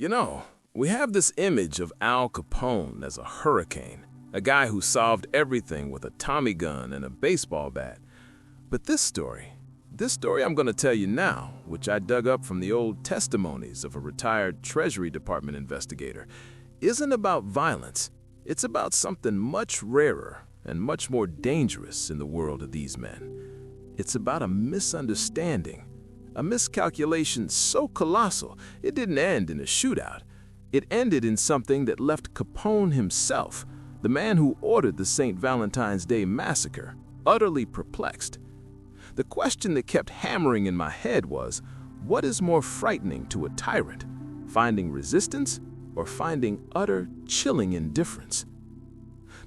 You know, we have this image of Al Capone as a hurricane, a guy who solved everything with a Tommy gun and a baseball bat. But this story I'm going to tell you now, which I dug up from the old testimonies of a retired Treasury Department investigator, isn't about violence. It's about something much rarer and much more dangerous in the world of these men. It's about a misunderstanding, a miscalculation so colossal it didn't end in a shootout. It ended in something that left Capone himself, the man who ordered the St. Valentine's Day massacre, utterly perplexed. The question that kept hammering in my head was, what is more frightening to a tyrant, finding resistance or finding utter, chilling indifference?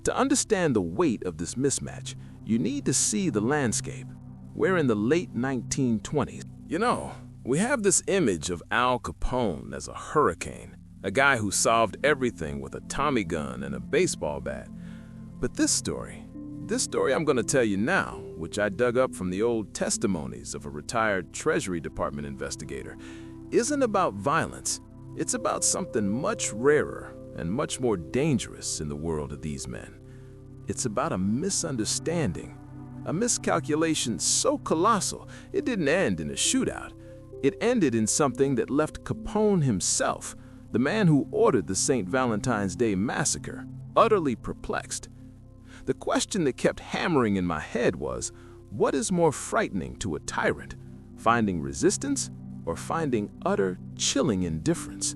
To understand the weight of this mismatch, you need to see the landscape. We're in the late 1920s. You know, we have this image of Al Capone as a hurricane, a guy who solved everything with a Tommy gun and a baseball bat. But this story I'm going to tell you now, which I dug up from the old testimonies of a retired Treasury Department investigator, isn't about violence. It's about something much rarer and much more dangerous in the world of these men. It's about a misunderstanding, a miscalculation so colossal it didn't end in a shootout. It ended in something that left Capone himself, the man who ordered the St. Valentine's Day massacre, utterly perplexed. The question that kept hammering in my head was, what is more frightening to a tyrant, finding resistance or finding utter, chilling indifference?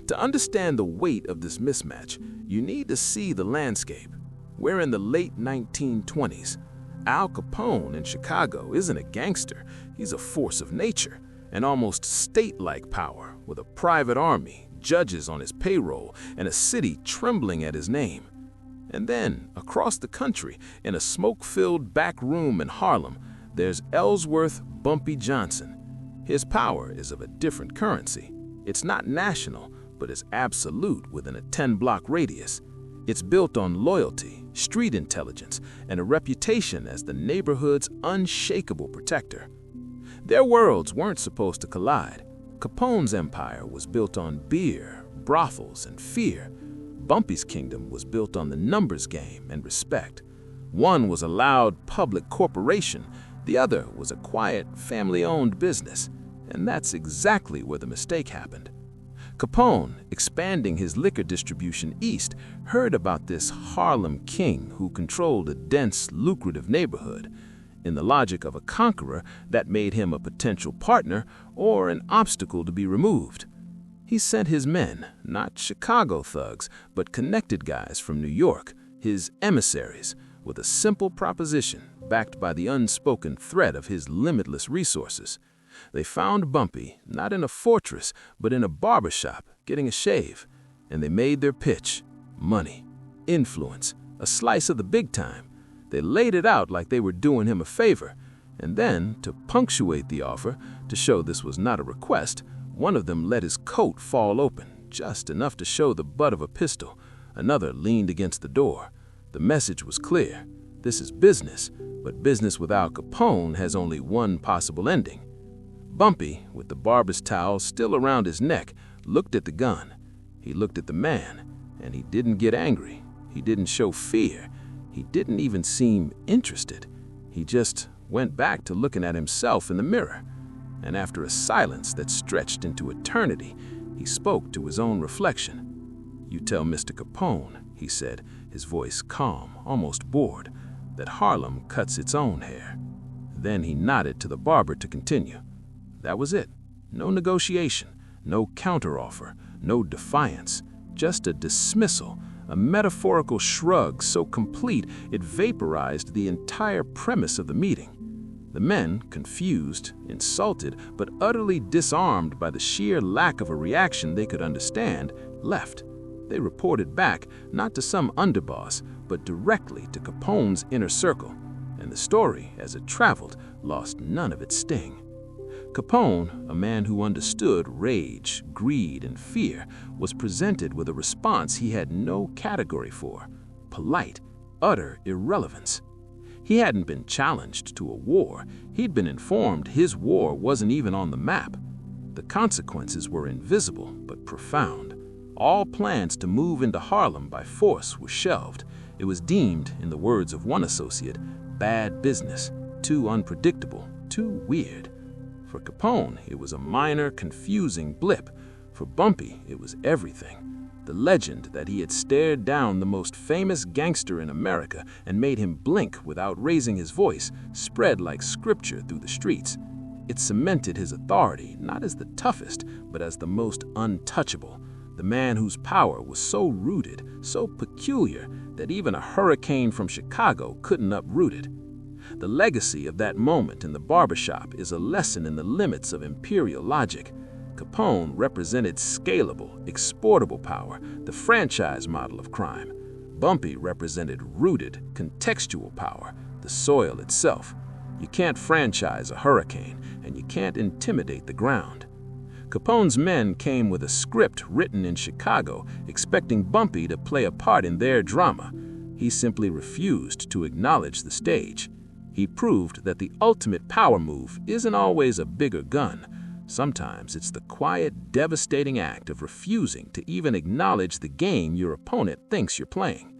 To understand the weight of this mismatch, you need to see the landscape. We're in the late 1920s. Al Capone in Chicago isn't a gangster, he's a force of nature, an almost state-like power with a private army, judges on his payroll, and a city trembling at his name. And then, across the country, in a smoke-filled back room in Harlem, there's Ellsworth Bumpy Johnson. His power is of a different currency. It's not national, but it's absolute within a 10-block radius. It's built on loyalty, street intelligence, and a reputation as the neighborhood's unshakable protector. Their worlds weren't supposed to collide. Capone's empire was built on beer, brothels, and fear. Bumpy's kingdom was built on the numbers game and respect. One was a loud public corporation, the other was a quiet, family-owned business, and that's exactly where the mistake happened. Capone, expanding his liquor distribution east, heard about this Harlem king who controlled a dense, lucrative neighborhood. In the logic of a conqueror, that made him a potential partner or an obstacle to be removed. He sent his men, not Chicago thugs, but connected guys from New York, his emissaries, with a simple proposition backed by the unspoken threat of his limitless resources. They found Bumpy, not in a fortress, but in a barbershop, getting a shave. And they made their pitch. Money, influence, a slice of the big time. They laid it out like they were doing him a favor. And then, to punctuate the offer, to show this was not a request, one of them let his coat fall open, just enough to show the butt of a pistol. Another leaned against the door. The message was clear. This is business, but business with Al Capone has only one possible ending. Bumpy, with the barber's towel still around his neck, looked at the gun. He looked at the man, and he didn't get angry. He didn't show fear. He didn't even seem interested. He just went back to looking at himself in the mirror. And after a silence that stretched into eternity, he spoke to his own reflection. "You tell Mr. Capone," he said, his voice calm, almost bored, "that Harlem cuts its own hair." Then he nodded to the barber to continue. That was it. No negotiation, no counteroffer, no defiance, just a dismissal, a metaphorical shrug so complete it vaporized the entire premise of the meeting. The men, confused, insulted, but utterly disarmed by the sheer lack of a reaction they could understand, left. They reported back, not to some underboss, but directly to Capone's inner circle, and the story, as it traveled, lost none of its sting. Capone, a man who understood rage, greed, and fear, was presented with a response he had no category for: polite, utter irrelevance. He hadn't been challenged to a war. He'd been informed his war wasn't even on the map. The consequences were invisible but profound. All plans to move into Harlem by force were shelved. It was deemed, in the words of one associate, bad business, too unpredictable, too weird. For Capone, it was a minor, confusing blip. For Bumpy, it was everything. The legend that he had stared down the most famous gangster in America and made him blink without raising his voice spread like scripture through the streets. It cemented his authority not as the toughest, but as the most untouchable. The man whose power was so rooted, so peculiar, that even a hurricane from Chicago couldn't uproot it. The legacy of that moment in the barbershop is a lesson in the limits of imperial logic. Capone represented scalable, exportable power, the franchise model of crime. Bumpy represented rooted, contextual power, the soil itself. You can't franchise a hurricane, and you can't intimidate the ground. Capone's men came with a script written in Chicago, expecting Bumpy to play a part in their drama. He simply refused to acknowledge the stage. He proved that the ultimate power move isn't always a bigger gun. Sometimes it's the quiet, devastating act of refusing to even acknowledge the game your opponent thinks you're playing.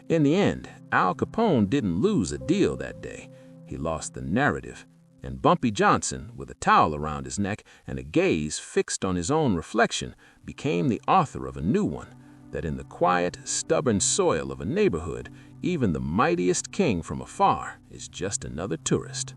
In the end, Al Capone didn't lose a deal that day. He lost the narrative. And Bumpy Johnson, with a towel around his neck and a gaze fixed on his own reflection, became the author of a new one, that in the quiet, stubborn soil of a neighborhood, even the mightiest king from afar is just another tourist.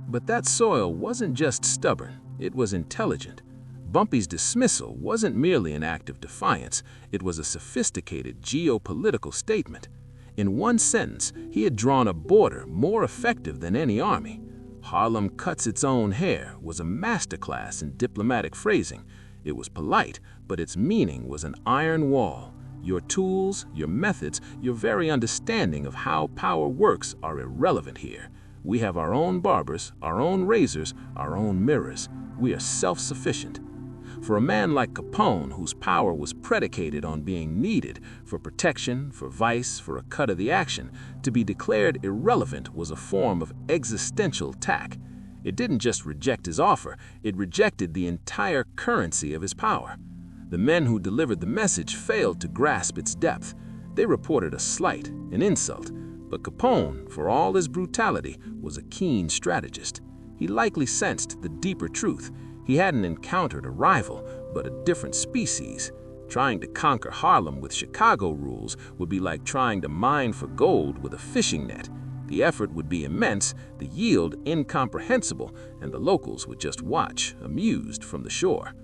But that soil wasn't just stubborn, it was intelligent. Bumpy's dismissal wasn't merely an act of defiance, it was a sophisticated geopolitical statement. In one sentence, he had drawn a border more effective than any army. Harlem cuts its own hair was a masterclass in diplomatic phrasing. It was polite, but its meaning was an iron wall. Your tools, your methods, your very understanding of how power works are irrelevant here. We have our own barbers, our own razors, our own mirrors. We are self-sufficient. For a man like Capone, whose power was predicated on being needed for protection, for vice, for a cut of the action, to be declared irrelevant was a form of existential tack. It didn't just reject his offer, it rejected the entire currency of his power. The men who delivered the message failed to grasp its depth. They reported a slight, an insult. But Capone, for all his brutality, was a keen strategist. He likely sensed the deeper truth. He hadn't encountered a rival, but a different species. Trying to conquer Harlem with Chicago rules would be like trying to mine for gold with a fishing net. The effort would be immense, the yield incomprehensible, and the locals would just watch, amused from the shore.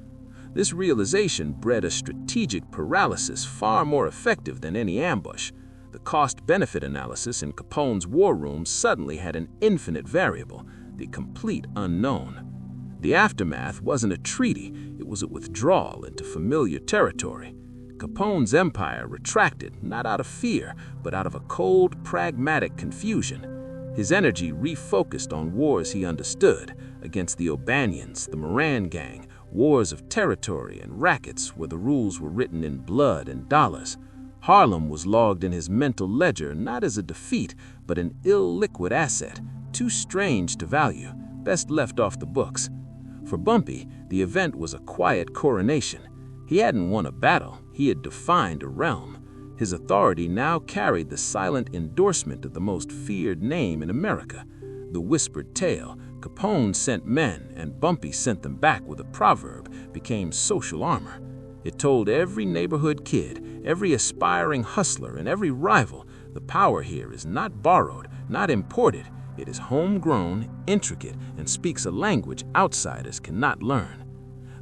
This realization bred a strategic paralysis far more effective than any ambush. The cost-benefit analysis in Capone's war room suddenly had an infinite variable, the complete unknown. The aftermath wasn't a treaty, it was a withdrawal into familiar territory. Capone's empire retracted, not out of fear, but out of a cold, pragmatic confusion. His energy refocused on wars he understood, against the O'Banions, the Moran Gang, wars of territory and rackets where the rules were written in blood and dollars. Harlem was logged in his mental ledger not as a defeat, but an illiquid asset, too strange to value, best left off the books. For Bumpy, the event was a quiet coronation. He hadn't won a battle, he had defined a realm. His authority now carried the silent endorsement of the most feared name in America. The whispered tale, Capone sent men and Bumpy sent them back with a proverb, became social armor. It told every neighborhood kid, every aspiring hustler, and every rival, the power here is not borrowed, not imported. It is homegrown, intricate, and speaks a language outsiders cannot learn.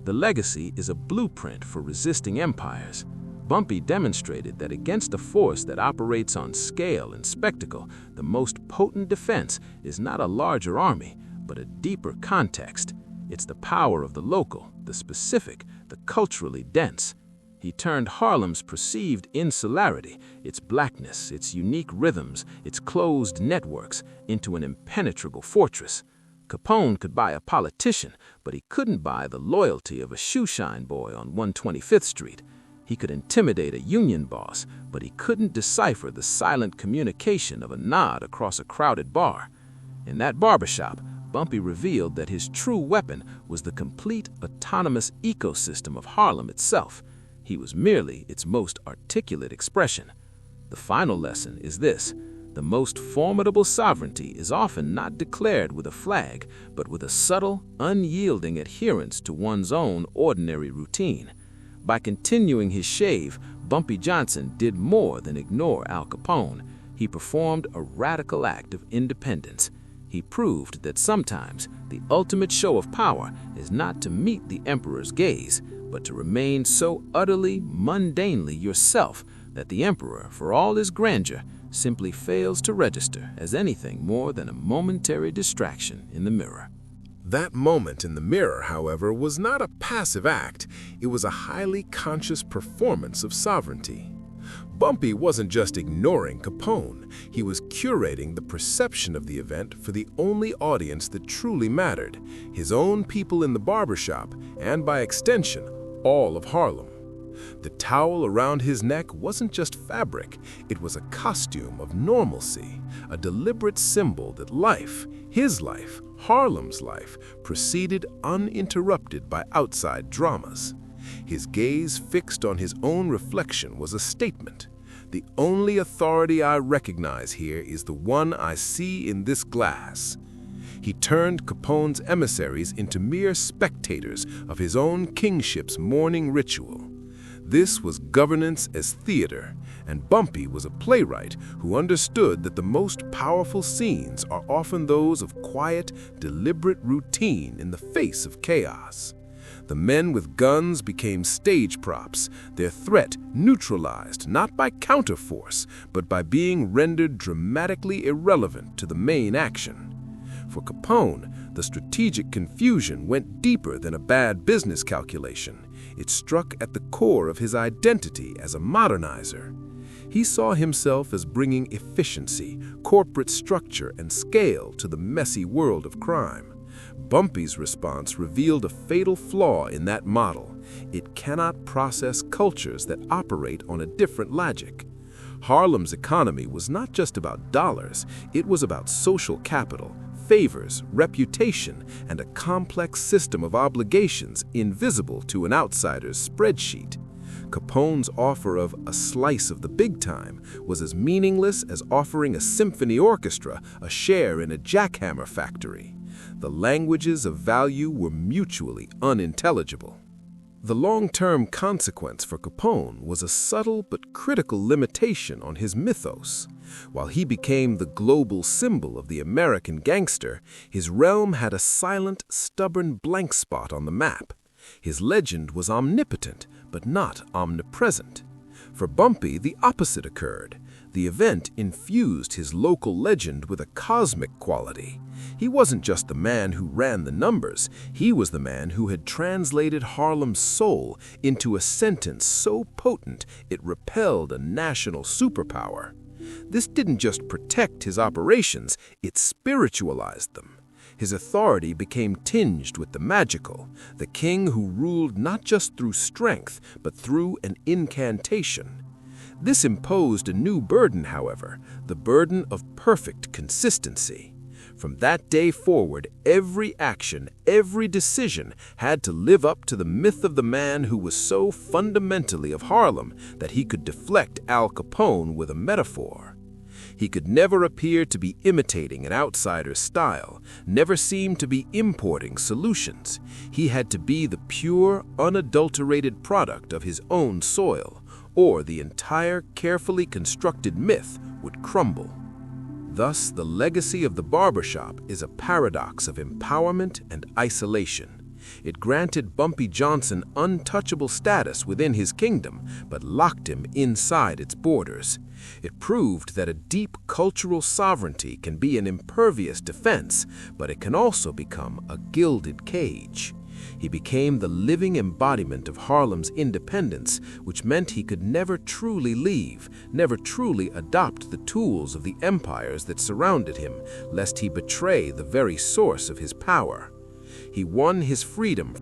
The legacy is a blueprint for resisting empires. Bumpy demonstrated that against a force that operates on scale and spectacle, the most potent defense is not a larger army, but a deeper context. It's the power of the local, the specific, the culturally dense. He turned Harlem's perceived insularity, its blackness, its unique rhythms, its closed networks, into an impenetrable fortress. Capone could buy a politician, but he couldn't buy the loyalty of a shoeshine boy on 125th Street. He could intimidate a union boss, but he couldn't decipher the silent communication of a nod across a crowded bar. In that barbershop, Bumpy revealed that his true weapon was the complete autonomous ecosystem of Harlem itself. He was merely its most articulate expression. The final lesson is this: the most formidable sovereignty is often not declared with a flag, but with a subtle, unyielding adherence to one's own ordinary routine. By continuing his shave, Bumpy Johnson did more than ignore Al Capone. He performed a radical act of independence. He proved that sometimes the ultimate show of power is not to meet the emperor's gaze, but to remain so utterly, mundanely yourself that the emperor, for all his grandeur, simply fails to register as anything more than a momentary distraction in the mirror. That moment in the mirror, however, was not a passive act. It was a highly conscious performance of sovereignty. Bumpy wasn't just ignoring Capone. He was curating the perception of the event for the only audience that truly mattered: his own people in the barbershop, and by extension, all of Harlem. The towel around his neck wasn't just fabric, it was a costume of normalcy, a deliberate symbol that life, his life, Harlem's life, proceeded uninterrupted by outside dramas. His gaze fixed on his own reflection was a statement. The only authority I recognize here is the one I see in this glass. He turned Capone's emissaries into mere spectators of his own kingship's morning ritual. This was governance as theater, and Bumpy was a playwright who understood that the most powerful scenes are often those of quiet, deliberate routine in the face of chaos. The men with guns became stage props, their threat neutralized not by counterforce, but by being rendered dramatically irrelevant to the main action. For Capone, the strategic confusion went deeper than a bad business calculation. It struck at the core of his identity as a modernizer. He saw himself as bringing efficiency, corporate structure, and scale to the messy world of crime. Bumpy's response revealed a fatal flaw in that model. It cannot process cultures that operate on a different logic. Harlem's economy was not just about dollars, it was about social capital, favors, reputation, and a complex system of obligations invisible to an outsider's spreadsheet. Capone's offer of a slice of the big time was as meaningless as offering a symphony orchestra a share in a jackhammer factory. The languages of value were mutually unintelligible. The long-term consequence for Capone was a subtle but critical limitation on his mythos. While he became the global symbol of the American gangster, his realm had a silent, stubborn blank spot on the map. His legend was omnipotent, but not omnipresent. For Bumpy, the opposite occurred. The event infused his local legend with a cosmic quality. He wasn't just the man who ran the numbers, he was the man who had translated Harlem's soul into a sentence so potent it repelled a national superpower. This didn't just protect his operations, it spiritualized them. His authority became tinged with the magical, the king who ruled not just through strength, but through an incantation. This imposed a new burden, however, the burden of perfect consistency. From that day forward, every action, every decision had to live up to the myth of the man who was so fundamentally of Harlem that he could deflect Al Capone with a metaphor. He could never appear to be imitating an outsider's style, never seem to be importing solutions. He had to be the pure, unadulterated product of his own soil, or the entire carefully constructed myth would crumble. Thus, the legacy of the barbershop is a paradox of empowerment and isolation. It granted Bumpy Johnson untouchable status within his kingdom, but locked him inside its borders. It proved that a deep cultural sovereignty can be an impervious defense, but it can also become a gilded cage. He became the living embodiment of Harlem's independence, which meant he could never truly leave, never truly adopt the tools of the empires that surrounded him, lest he betray the very source of his power. He won his freedom